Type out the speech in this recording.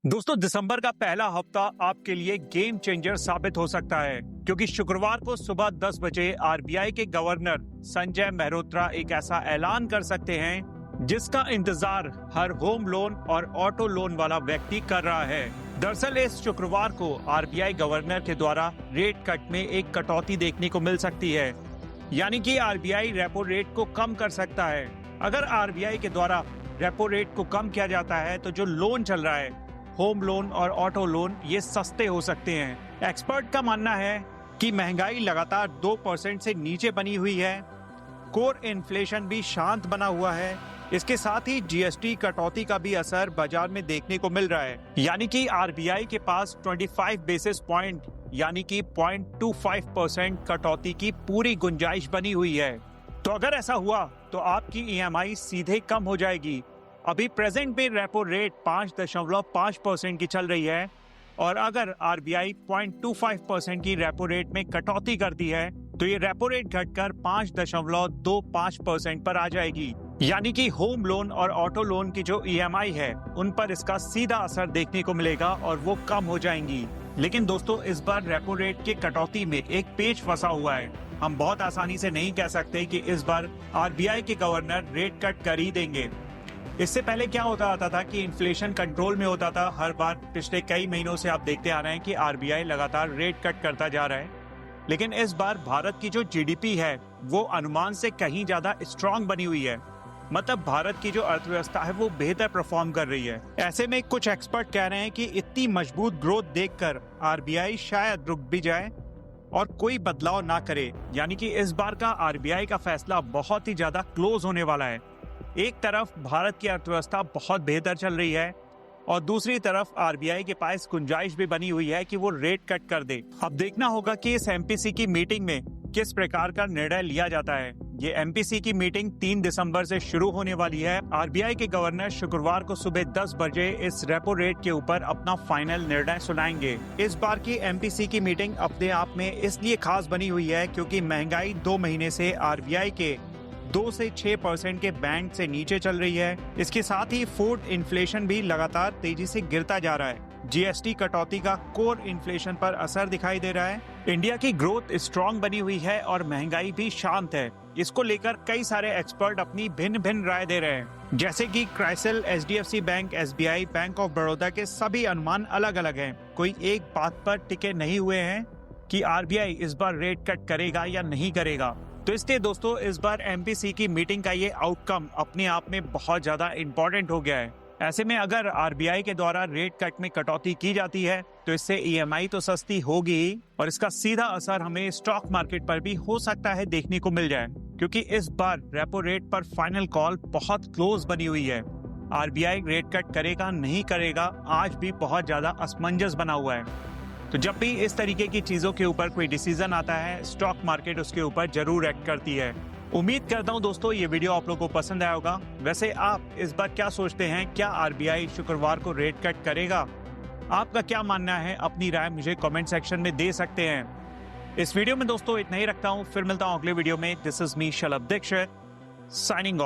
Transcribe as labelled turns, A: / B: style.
A: दोस्तों, दिसंबर का पहला हफ्ता आपके लिए गेम चेंजर साबित हो सकता है, क्योंकि शुक्रवार को सुबह 10 बजे आरबीआई के गवर्नर संजय मेहरोत्रा एक ऐसा ऐलान कर सकते हैं जिसका इंतजार हर होम लोन और ऑटो लोन वाला व्यक्ति कर रहा है। दरअसल इस शुक्रवार को आरबीआई गवर्नर के द्वारा रेट कट में एक कटौती देखने को मिल सकती है, यानी कि आरबीआई रेपो रेट को कम कर सकता है। अगर आरबीआई के द्वारा रेपो रेट को कम किया जाता है तो जो लोन चल रहा है, होम लोन और ऑटो लोन, ये सस्ते हो सकते हैं। एक्सपर्ट का मानना है कि महंगाई लगातार 2% से नीचे बनी हुई है, कोर इन्फ्लेशन भी शांत बना हुआ है। इसके साथ ही जीएसटी कटौती का भी असर बाजार में देखने को मिल रहा है, यानी कि आरबीआई के पास 25 बेसिस पॉइंट यानी कि 0.25% कटौती की पूरी गुंजाइश बनी हुई है। तो अगर ऐसा हुआ तो आपकी ईएमआई सीधे कम हो जाएगी। अभी प्रेजेंट में रेपो रेट 5.5% की चल रही है, और अगर आरबीआई 0.25% की रेपो रेट में कटौती करती है तो ये रेपो रेट घटकर 5.25% पर आ जाएगी, यानी कि होम लोन और ऑटो लोन की जो ईएमआई है उन पर इसका सीधा असर देखने को मिलेगा और वो कम हो जाएंगी। लेकिन दोस्तों, इस बार रेपो रेट की कटौती में एक पेच फंसा हुआ है। हम बहुत आसानी से नहीं कह सकते कि इस बार आरबीआई के गवर्नर रेट कट कर ही देंगे। इससे पहले क्या होता आता था कि इन्फ्लेशन कंट्रोल में होता था। हर बार पिछले कई महीनों से आप देखते आ रहे हैं कि आरबीआई लगातार रेट कट करता जा रहा है, लेकिन इस बार भारत की जो जीडीपी है वो अनुमान से कहीं ज्यादा स्ट्रांग बनी हुई है। मतलब भारत की जो अर्थव्यवस्था है वो बेहतर परफॉर्म कर रही है। ऐसे में कुछ एक्सपर्ट कह रहे हैं कि इतनी मजबूत ग्रोथ देखकर आरबीआई शायद रुक भी जाए और कोई बदलाव ना करे, यानी कि इस बार का आरबीआई का फैसला बहुत ही ज्यादा क्लोज होने वाला है। एक तरफ भारत की अर्थव्यवस्था बहुत बेहतर चल रही है और दूसरी तरफ आरबीआई के पास गुंजाइश भी बनी हुई है कि वो रेट कट कर दे। अब देखना होगा कि इस एमपीसी की मीटिंग में किस प्रकार का निर्णय लिया जाता है। ये एमपीसी की मीटिंग 3 दिसंबर से शुरू होने वाली है। आरबीआई के गवर्नर शुक्रवार को सुबह 10 बजे इस रेपो रेट के ऊपर अपना फाइनल निर्णय सुनाएंगे। इस बार की एमपीसी की मीटिंग अपने आप में इसलिए खास बनी हुई है क्योंकि महंगाई 2 महीने से आरबीआई के 2 से 6% के बैंड से नीचे चल रही है। इसके साथ ही फूड इन्फ्लेशन भी लगातार तेजी से गिरता जा रहा है। जीएसटी कटौती का कोर इन्फ्लेशन पर असर दिखाई दे रहा है। इंडिया की ग्रोथ स्ट्रांग बनी हुई है और महंगाई भी शांत है। इसको लेकर कई सारे एक्सपर्ट अपनी भिन्न भिन्न राय दे रहे हैं, जैसे कि CRISIL, HDFC bank, SBI, bank of Baroda के सभी अनुमान अलग अलग हैं। कोई एक बात पर टिके नहीं हुए हैं कि आरबीआई इस बार रेट कट करेगा या नहीं करेगा। तो इसलिए दोस्तों, इस बार एमपीसी की मीटिंग का ये आउटकम अपने आप में बहुत ज्यादा इम्पोर्टेंट हो गया है। ऐसे में अगर आरबीआई के द्वारा रेट कट में कटौती की जाती है तो इससे ईएमआई तो सस्ती होगी ही, और इसका सीधा असर हमें स्टॉक मार्केट पर भी हो सकता है देखने को मिल जाए, क्योंकि इस बार रेपो रेट पर फाइनल कॉल बहुत क्लोज बनी हुई है। आरबीआई रेट कट करेगा नहीं करेगा आज भी बहुत ज्यादा असमंजस बना हुआ है। तो जब भी इस तरीके की चीजों के ऊपर कोई डिसीजन आता है, स्टॉक मार्केट उसके ऊपर जरूर एक्ट करती है। उम्मीद करता हूं दोस्तों ये वीडियो आप लोगों को पसंद आया होगा। वैसे आप इस बार क्या सोचते हैं, क्या आरबीआई शुक्रवार को रेट कट करेगा? आपका क्या मानना है? अपनी राय मुझे कमेंट सेक्शन में दे सकते हैं। इस वीडियो में दोस्तों इतना ही रखता हूं, फिर मिलता हूं अगले वीडियो में। This is me Shalabh Dixit, signing of.